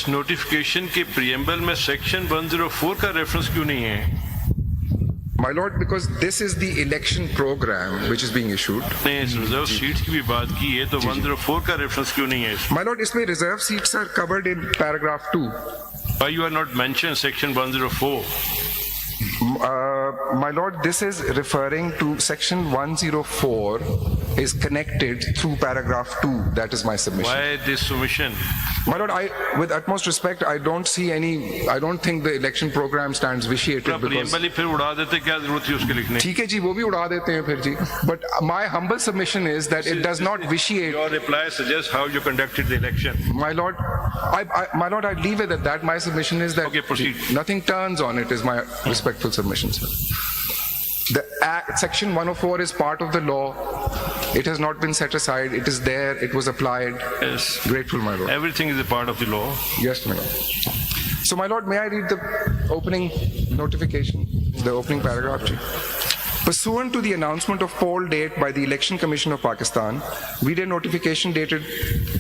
इस नोटिफिकेशन के प्रियम्बल में सेक्शन 104 का रेफरेंस क्यों नहीं है? My Lord, because this is the election program which is being issued. ने इस रिजर्व सीट्स की भी बात की है तो 104 का रेफरेंस क्यों नहीं है इसमें? My Lord, इसमें reserve seats are covered in paragraph 2. Why you are not mentioned section 104? My Lord, this is referring to section 104 is connected through paragraph 2. That is my submission. Why this submission? My Lord, with utmost respect, I don't think the election program stands vitiated because. Preamble ही फिर उड़ा देते, क्या जरूरत थी उसके लिखने? ठीक है जी, वो भी उड़ा देते हैं फिर जी. But my humble submission is that it does not vitiate. Your reply suggests how you conducted the election. My Lord, I leave it at that. My submission is that Okay, proceed. nothing turns on it. Is my respectful submission, sir. The Act, section 104 is part of the law. It has not been set aside. It is there. It was applied. Yes. Grateful, my Lord. Everything is a part of the law. Yes, my Lord. So, my Lord, may I read the opening notification, the opening paragraph? Pursuant to the announcement of poll date by the Election Commission of Pakistan, video notification dated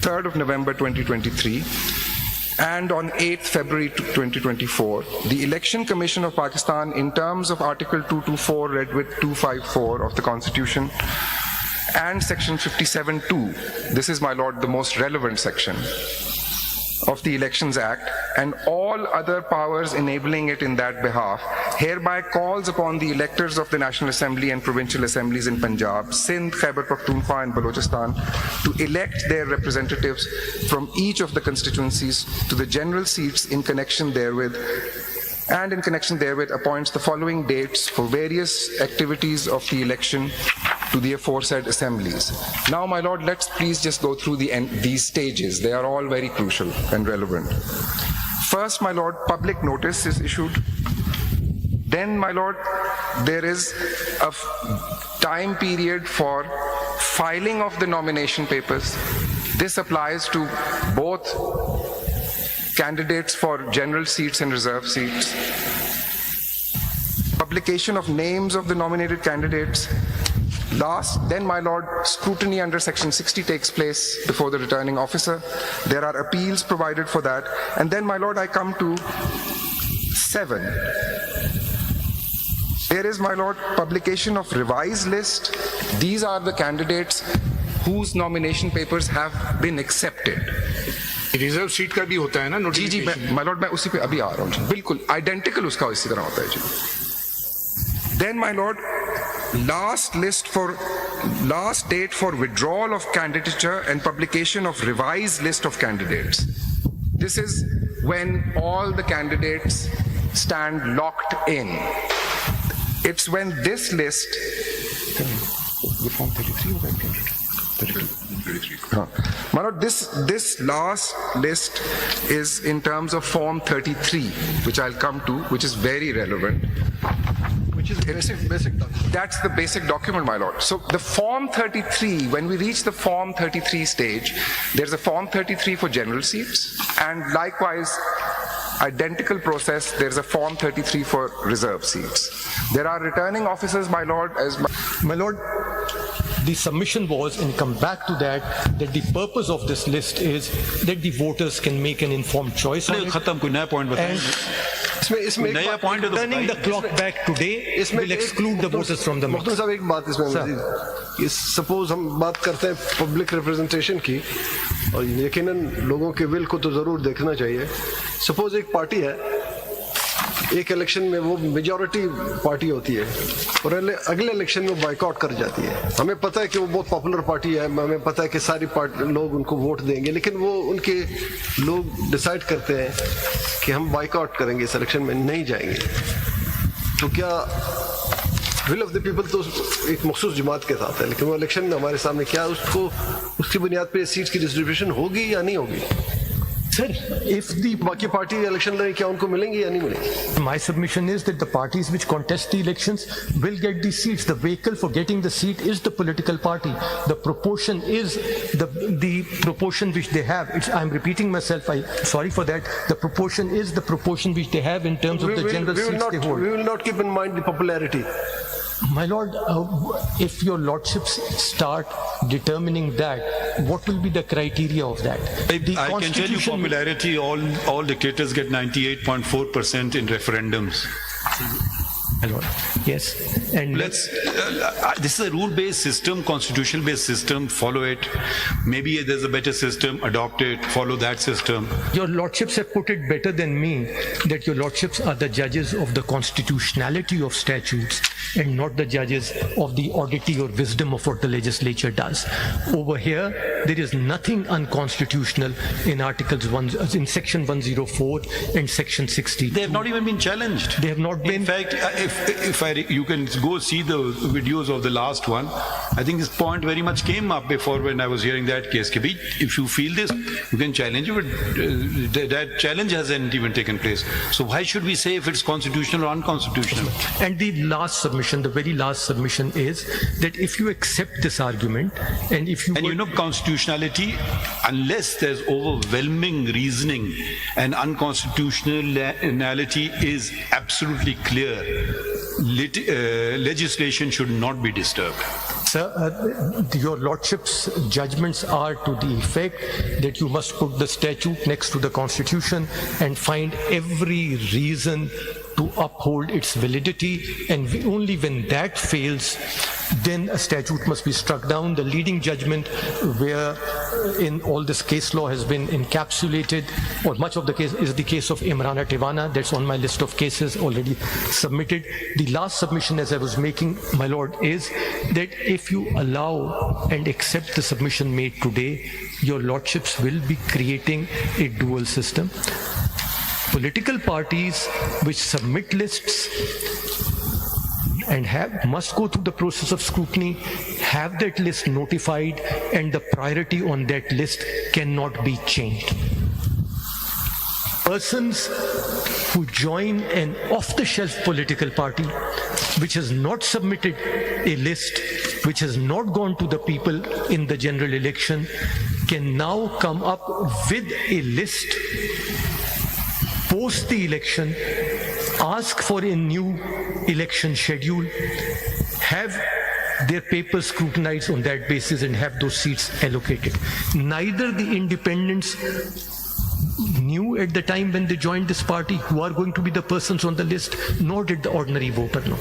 3rd of November 2023, and on 8th February 2024, the Election Commission of Pakistan, in terms of Article 224 read with 254 of the Constitution, and Section 57(2), this is, my Lord, the most relevant section of the Elections Act, and all other powers enabling it in that behalf, hereby calls upon the electors of the National Assembly and Provincial Assemblies in Punjab, Sindh, Khyber Pakhtunkhwa and Balochistan to elect their representatives from each of the constituencies to the general seats in connection therewith, and in connection therewith appoints the following dates for various activities of the election to the aforesaid assemblies. Now, my Lord, let's please just go through these stages. They are all very crucial and relevant. First, my Lord, public notice is issued. Then, my Lord, there is a time period for filing of the nomination papers. This applies to both candidates for general seats and reserve seats. Publication of names of the nominated candidates. Then, my Lord, scrutiny under Section 60 takes place before the returning officer. There are appeals provided for that. And then, my Lord, I come to 7. There is, my Lord, publication of revised list. These are the candidates whose nomination papers have been accepted. Reserve seat का भी होता है ना जी जी, my Lord, मैं उसी पे अभी आ रहा हूँ जी. बिल्कुल आइडेंटिकल उसका इसी तरह होता है जी. Then, my Lord, last date for withdrawal of candidature and publication of revised list of candidates. This is when all the candidates stand locked in. It's when this list. Form 33 or 32? 33. My Lord, this last list is in terms of Form 33, which I'll come to, which is very relevant. Which is basic document. That's the basic document, my Lord. So the Form 33, when we reach the Form 33 stage, there's a Form 33 for general seats, and likewise, identical process, there's a Form 33 for reserve seats. There are returning officers, my Lord, My Lord, the submission was, and come back to that the purpose of this list is that the voters can make an informed choice on it. And turning the clock back today will exclude the voters from the mix. Mukhtar साहब, एक बात इसमें मज़ीद, suppose हम बात करते हैं public representation की, और यकीनन लोगों के विल को तो ज़रूर देखना चाहिए. सपोज एक पार्टी है, एक इलेक्शन में वो मेजॉरिटी पार्टी होती है और अगले इलेक्शन में बाइकआउट कर जाती है. हमें पता है कि वो बहुत पॉपुलर पार्टी है, हमें पता है कि सारी लोग उनको वोट देंगे, लेकिन वो उनके लोग डिसाइड करते हैं कि हम बाइकआउट करेंगे, इस इलेक्शन में नहीं जाएंगे. तो क्या विल ऑफ द पीपल तो एक मखसूस जमात के साथ है, लेकिन वो इलेक्शन में हमारे सामने क्या उसकी बुनियाद पर सीट्स की डिस्ट्रीब्यूशन होगी या नहीं होगी? Sir, if the बाकी पार्टी इलेक्शन लड़े, क्या उनको मिलेंगी या नहीं मिलेंगी? My submission is that the parties which contest the elections will get the seats. The vehicle for getting the seat is the political party. The proportion is the proportion which they have. I'm repeating myself. Sorry for that. The proportion is the proportion which they have in terms of the general seats they hold. We will not keep in mind the popularity. My lord, if your lordships start determining that, what will be the criteria of that? The I can tell you Constitution- popularity, all dictators get 98.4% in referendums. My lord, yes. And This is a rule-based system, constitutional-based system, follow it. Maybe there's a better system, adopt it, follow that system. your lordships have put it better than me, that your lordships are the judges of the constitutionality of statutes and not the judges of the oddity or wisdom of what the legislature does. Over here, there is nothing unconstitutional in in section 104 and section 60. They have not even been challenged. They have not been. In fact, you can go see the videos of the last one. I think this point very much came up before when I was hearing that case. If you feel this, you can challenge it, but that challenge hasn't even taken place. So why should we say if it's constitutional or unconstitutional? And the last submission, the very last submission is that if you accept this argument and if you And you know, constitutionality, unless there's overwhelming reasoning and unconstitutionality is absolutely clear, legislation should not be disturbed. Sir, your lordship's judgments are to the effect that you must put the statute next to the constitution and find every reason to uphold its validity, and only when that fails, then a statute must be struck down. The leading judgment where in all this case law has been encapsulated, or much of the case, is the case of Imrana Tivana. That's on my list of cases already submitted. The last submission, as I was making, my lord, is that if you allow and accept the submission made today, your lordships will be creating a dual system. Political parties which submit lists and must go through the process of scrutiny, have that list notified, and the priority on that list cannot be changed. Persons who join an off-the-shelf political party which has not submitted a list, which has not gone to the people in the general election, can now come up with a list post the election, ask for a new election schedule, have their papers scrutinized on that basis and have those seats allocated. Neither the independents knew at the time when they joined this party who are going to be the persons on the list, nor did the ordinary voter know.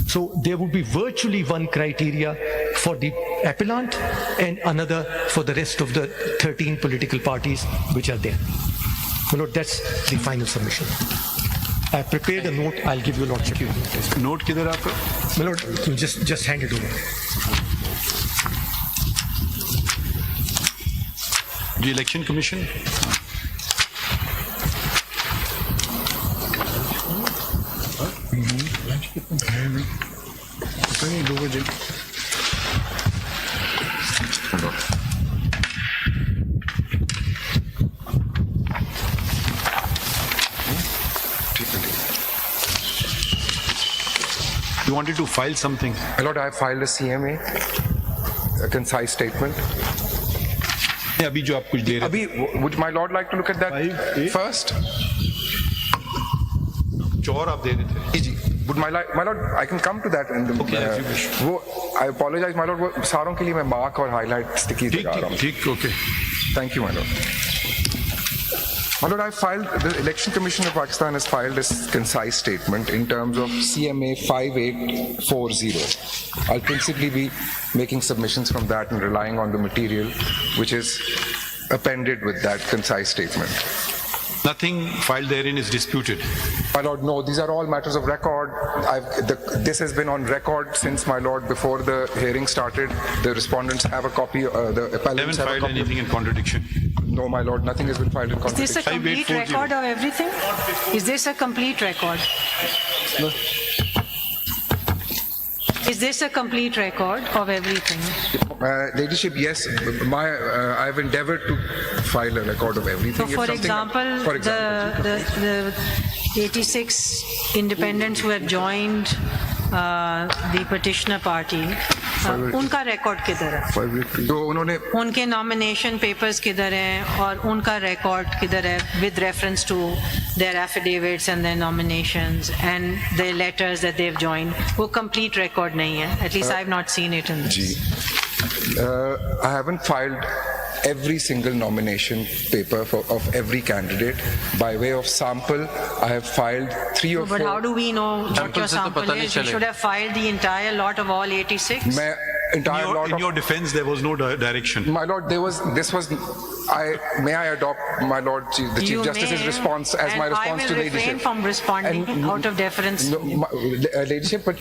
So there would be virtually one criteria for the appellant and another for the rest of the 13 political parties which are there. My lord, that's the final submission. I prepared a note. I'll give you a lordship. Note kidhar aapka? My lord, you just hand it over. The Election Commission? You wanted to file something? My lord, I have filed a CMA, a concise statement. अभी जो आप कुछ दे रहे Abhi, would my lord like to look at that first? जो और आप दे रहे थे? जी, would my lord, I can come to that in the. Okay, if you wish. I apologize, my lord. वो सारों के लिए मैं mark और highlight stickies ठीक लगा रहा हूँ. ठीक okay. Thank you, my lord. My lord, the Election Commission of Pakistan has filed a concise statement in terms of CMA 5840. I'll principally be making submissions from that and relying on the material which is appended with that concise statement. Nothing filed therein is disputed. My lord, no, these are all matters of record. This has been on record since, my lord, before the hearing started. The respondents have a copy, the appellants Haven't have a filed copy. anything in contradiction. No, my lord, nothing has been filed in Is this a contradiction. complete 5840. record of everything? Is this a complete record? Is this a complete record of everything? Ladyship, yes, I have endeavored to file a record of everything. So If for something- example, for example, the 86 independents who have joined the petitioner party, उनका record किधर है? 583. जो उन्होंने उनके nomination papers किधर हैं और उनका रिकॉर्ड किधर है with reference to their affidavits and their nominations and their letters that they have joined? वो कंप्लीट रिकॉर्ड नहीं है. At least I have not seen it in Ji. I haven't filed every single nomination paper of every candidate. By way of sample, I have filed 3 or 4. But how do we know what Sample your से तो sample पता नहीं is? You चलेगा. should have filed the entire lot of all 86. मैं entire lot In of your defense, there was no direction. My Lord, this was. May I adopt, my Lord, the Chief You Justice's may, response as and my response I to will refrain ladyship? from responding out of deference. No, ladyship, but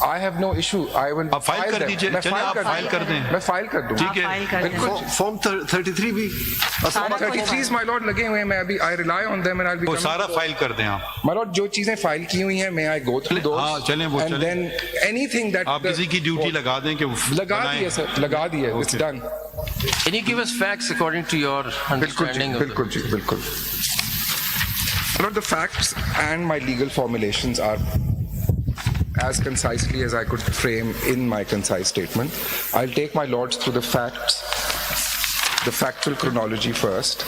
I have no issue. I will आप file कर them. दीजिए. मैं चलिए, file आप कर file दूं. कर दें. मैं फाइल कर दूं. ठीक है. फाइल कर दें. फॉर्म 33 भी सारा कुछ 33 my Lord लगे हुए हैं. मैं अभी I rely on them and I'll be वो coming सारा to- फाइल कर दें आप. My Lord, जो चीजें फाइल की हुई हैं, may I go through those? हाँ, चलें, वो and चलें. then anything that आप किसी की ड्यूटी लगा दें कि वो लगा बनाएं. दिए सर, लगा दिए. It's Okay. done. Can you give us facts according to your बिल्कुल जी, understanding of बिल्कुल जी, बिल्कुल. My Lord, the facts and my legal formulations are as concisely as I could frame in my concise statement. I'll take my lords through the facts, the factual chronology first.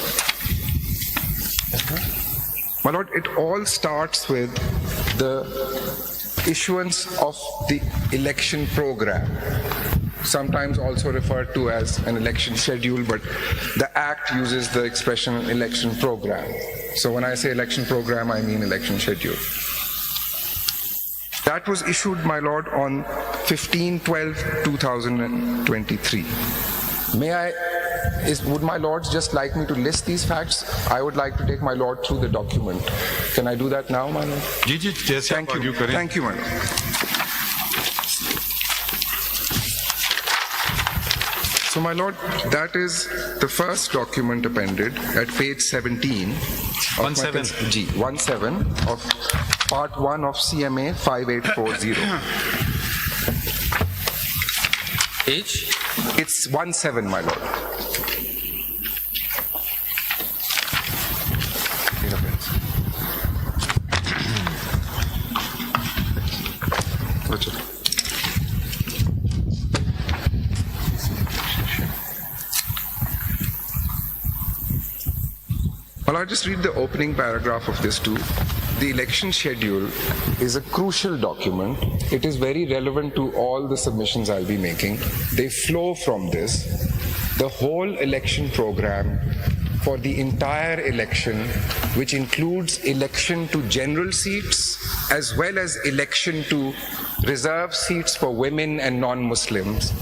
My lord, it all starts with the issuance of the election program, sometimes also referred to as an election schedule, but the act uses the expression election program. So when I say election program, I mean election schedule. That was issued, my lord, on 15/12/2023. Would my lords just like me to list these facts? I would like to take my lord through the document. Can I do that now, my lord? जी जी जैसे Thank आप you. Argue करें. Thank you, my lord. So, my lord, that is the first document appended at page 17. of my 17. G, 17 of part 1 of CMA 5840. age? It's 17, my lord. Well, I'll just read the opening paragraph of this too. The election schedule is a crucial document. It is very relevant to all the submissions I'll be making. They flow from this. The whole election program for the entire election, which includes election to general seats as well as election to reserve seats for women and non-Muslims.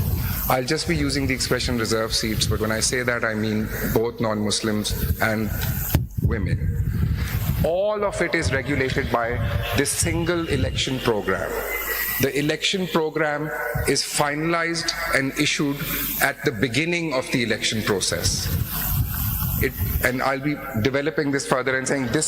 I'll just be using the expression reserve seats, but when I say that, I mean both non-Muslims and women. All of it is regulated by this single election program. The election program is finalized and issued at the beginning of the election process. And I'll be developing this further and saying this